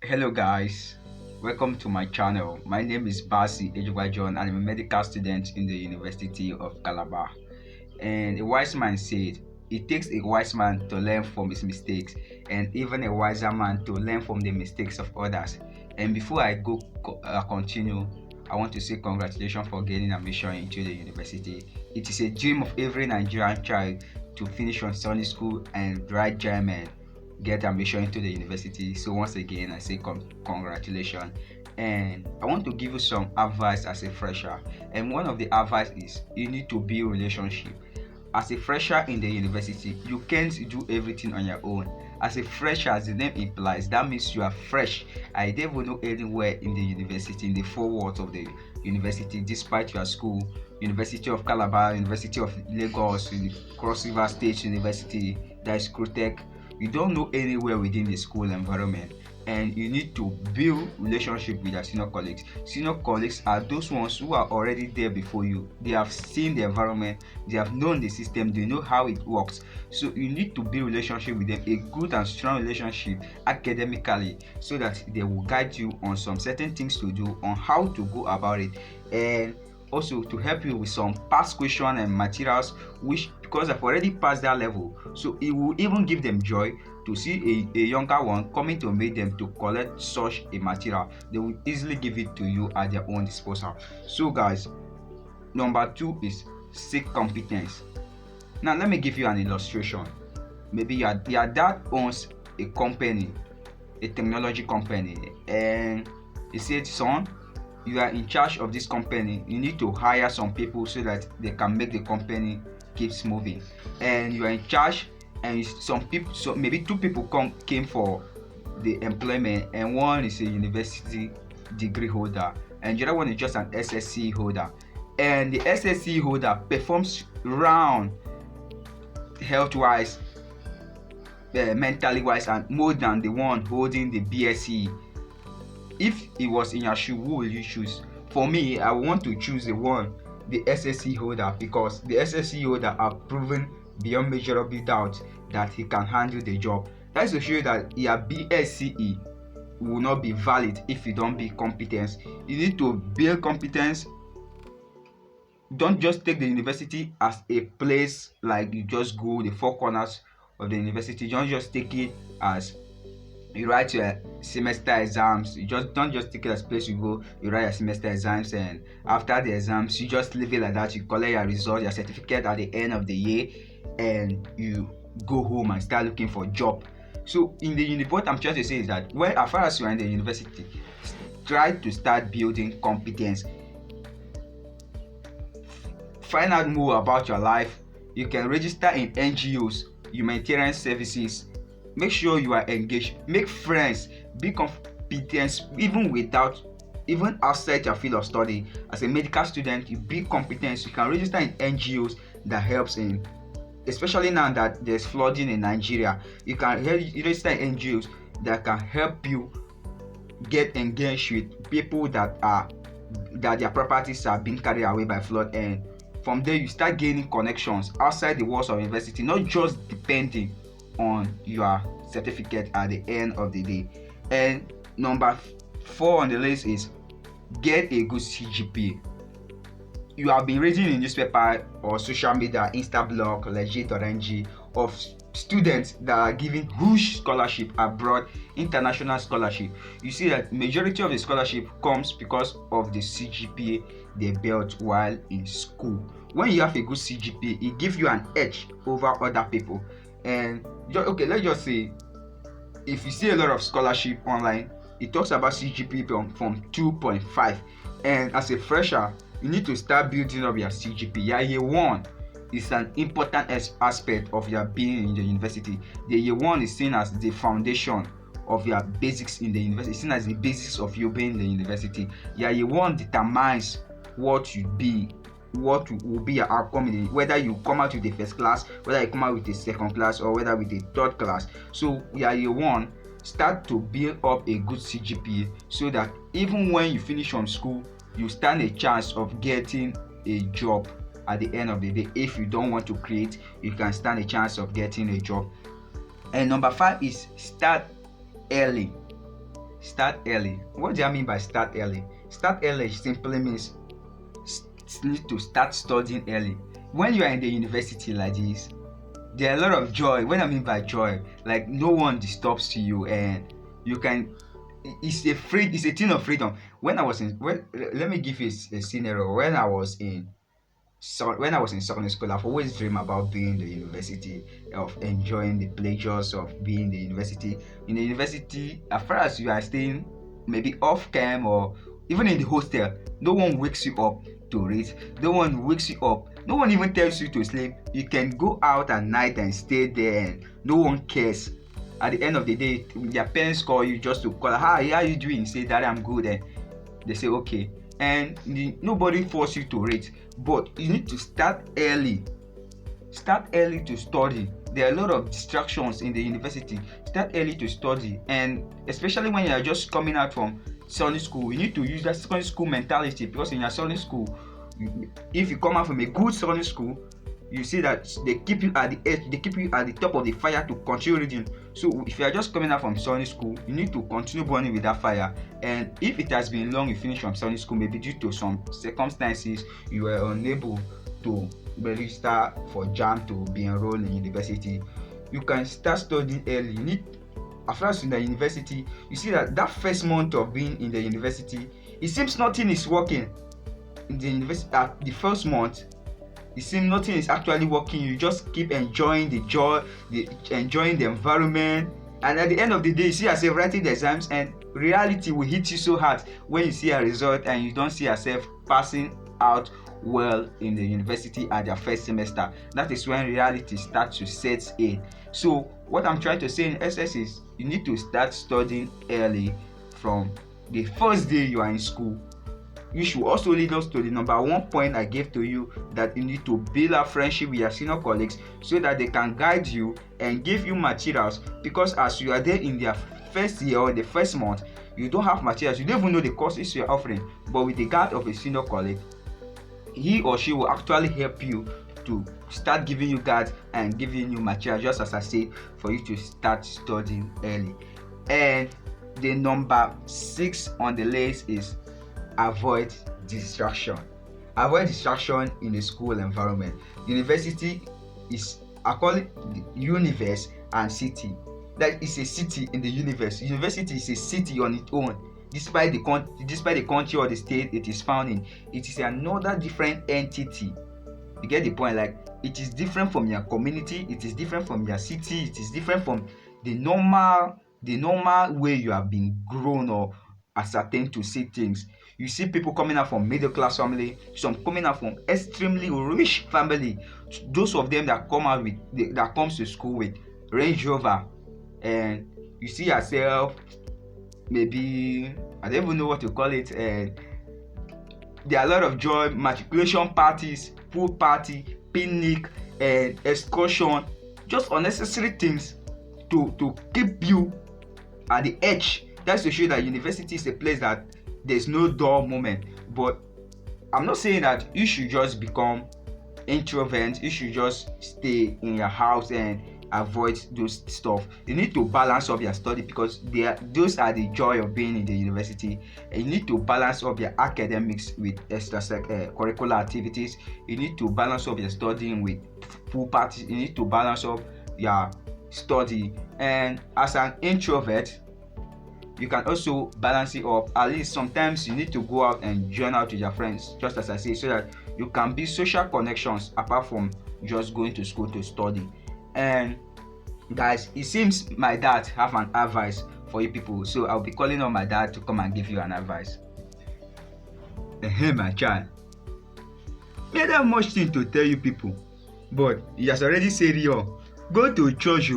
Hello guys, welcome to my channel. My name is Basi Ejwajon and I'm a medical student in the University of Calabar. And a wise man said, it takes a wise man to learn from his mistakes and even a wiser man to learn from the mistakes of others. And before I continue, I want to say congratulations for getting admission into the university. It is a dream of every Nigerian child to finish on Sunday school and write German get admission into the university. So once again I say congratulations, and I want to give you some advice as a fresher. And one of the advice is you need to build relationship. As a fresher in the university, you can't do everything on your own. As a fresher, as the name implies, that means you are fresh. I don't even know anywhere in the university, in the four walls of the university, despite your school, University of Calabar, University of Lagos, Cross River State University, that is Crotech. You don't know anywhere within the school environment, and you need to build relationship with your senior colleagues. Senior colleagues are those ones who are already there before you. They have seen the environment, they have known the system, they know how it works. So you need to build relationship with them, a good and strong relationship academically, so that they will guide you on some certain things to do, on how to go about it, and also to help you with some past question and materials, which because I've already passed that level, so it will even give them joy to see a younger one coming to meet them to collect such a material. They will easily give it to you at their own disposal. So guys, number 2 is seek competence. Now let me give you an illustration. Maybe your dad owns a company, a technology company, and he said, son, you are in charge of this company. You need to hire some people so that they can make the company keeps moving. And you are in charge, and some people, so maybe two people came for the employment, and one is a university degree holder and the other one is just an SSC holder. And the SSC holder performs round health wise, mentally wise, and more than the one holding the BSc. If it was in your shoe, who will you choose? For me, I want to choose the SSC holder, because the SSC holder have proven beyond measurable doubt that he can handle the job. That's to show you that your BSce will not be valid if you don't build competence. You need to build competence. Don't just take the university as a place like you just go the four corners of the university. Don't just take it as you write your semester exams. You just don't just take it as a place you go, you write your semester exams, and after the exams you just leave it like that. You collect your result, your certificate at the end of the year, and you go home and start looking for a job. So in the university, what I'm trying to say is that as far as you are in the university, try to start building competence. Find out more about your life. You can register in NGOs, humanitarian services. Make sure you are engaged, make friends, be competent even outside your field of study. As a medical student, you be competent. You can register in NGOs that helps in, especially now that there's flooding in Nigeria. You can register in NGOs that can help you get engaged with people that their properties are being carried away by flood, and from there you start gaining connections outside the walls of university, not just depending on your certificate at the end of the day. And number 4 on the list is get a good CGPA. You have been reading in newspaper or social media, Instablog, Legit or NG, of students that are given huge scholarship abroad, international scholarship. You see that majority of the scholarship comes because of the CGPA they built while in school. When you have a good CGPA, it gives you an edge over other people. And okay, let's just say if you see a lot of scholarship online, it talks about CGPA from 2.5, and as a fresher you need to start building up your CGPA. Year 1 is an important aspect of your being in the university. The year 1 is seen as the foundation of your basics in the university, seen as the basis of you being in the university. Your year 1 determines what you be, what will be your outcome in the, whether you come out with the first class, whether you come out with the second class, or whether with the third class. So year 1, start to build up a good CGPA, so that even when you finish from school, you stand a chance of getting a job at the end of the day. If you don't want to create, you can stand a chance of getting a job. And number 5 is start early. Start early. What do I mean by start early? Start early simply means need to start studying early. When you are in the university like this, there are a lot of joy. When I mean by joy, like no one disturbs you, and you can. It's a thing of freedom. When I was in, let me give you a scenario. When I was in secondary school, I've always dreamed about being in the university, of enjoying the pleasures of being in the university. In the university, as far as you are staying, maybe off cam or even in the hostel, no one wakes you up to read. No one wakes you up. No one even tells you to sleep. You can go out at night and stay there, and no one cares. At the end of the day, your parents call you just to call, hi, how are you doing? Say, Daddy, I'm good. And they say, okay. And nobody force you to read, but you need to start early. Start early to study. There are a lot of distractions in the university. Start early to study, and especially when you are just coming out from secondary school, you need to use that secondary school mentality, because in your secondary school, if you come out from a good secondary school, you see that they keep you at the edge, they keep you at the top of the fire to continue reading. So if you are just coming out from secondary school, you need to continue burning with that fire. And if it has been long you finish from secondary school, maybe due to some circumstances you were unable to register for JAM to be enrolled in university, you can start studying early. You need, as far as in the university, you see that first month of being in the university, it seems nothing is working in the university. At the first month, it seems nothing is actually working. You just keep enjoying the joy, enjoying the environment, and at the end of the day, you see yourself writing the exams, and reality will hit you so hard when you see a result and you don't see yourself passing out well in the university at your first semester. That is when reality starts to set in. So what I'm trying to say in essence is, you need to start studying early from the first day you are in school. You should also lead us to the number one point I gave to you, that you need to build a friendship with your senior colleagues so that they can guide you and give you materials, because as you are there in their first year or the first month, you don't have materials, you don't even know the courses you are offering. But with the guide of a senior colleague, he or she will actually help you to start giving you guides and giving you material, just as I said, for you to start studying early. And the number 6 on the list is avoid distraction. Avoid distraction in the school environment. University is, I call it the universe and city. That is a city in the universe. University is a city on its own. Despite the country or the state it is found in, it is another different entity. You get the point? Like, it is different from your community, it is different from your city, it is different from the normal way you have been grown or ascertained to see things. You see people coming out from middle class family, some coming out from extremely rich family. Those of them that comes to school with Range Rover, and you see yourself, maybe I don't even know what to call it, and there are a lot of joy, matriculation parties, pool party, picnic, and excursion, just unnecessary things to keep you at the edge. That's to show that university is a place that there's no dull moment. But I'm not saying that you should just become introvert, you should just stay in your house and avoid those stuff. You need to balance up your study, because those are the joy of being in the university. And you need to balance up your academics with extracurricular activities. You need to balance up your studying with pool parties. You need to balance up your study. And as an introvert, you can also balance it up. At least sometimes you need to go out and join out with your friends, just as I say, so that you can build social connections apart from just going to school to study. And guys, it seems my dad have an advice for you people, so I'll be calling on my dad to come and give you an advice. Hey my child, me don't have much thing to tell you people, but he has already said it all. Go to church,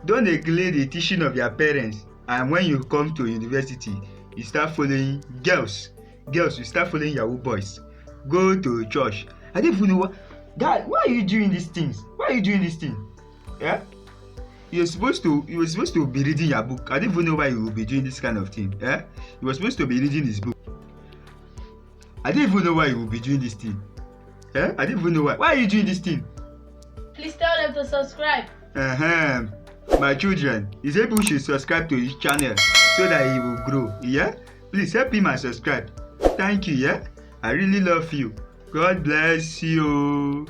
don't neglect the teaching of your parents. And when you come to university, you start following girls, you start following Yahoo boys. Go to church. I don't even know what, Dad, why are you doing these things? Yeah, you were supposed to be reading your book. I don't even know why you will be doing this kind of thing. Yeah, you were supposed to be reading his book. I don't even know why you will be doing this thing. Yeah, I don't even know why. Why are you doing this thing? Please tell them to subscribe. My children, you say people should subscribe to this channel. so that he will grow. Yeah, please help him and subscribe. Thank you. Yeah, I really love you. God bless you.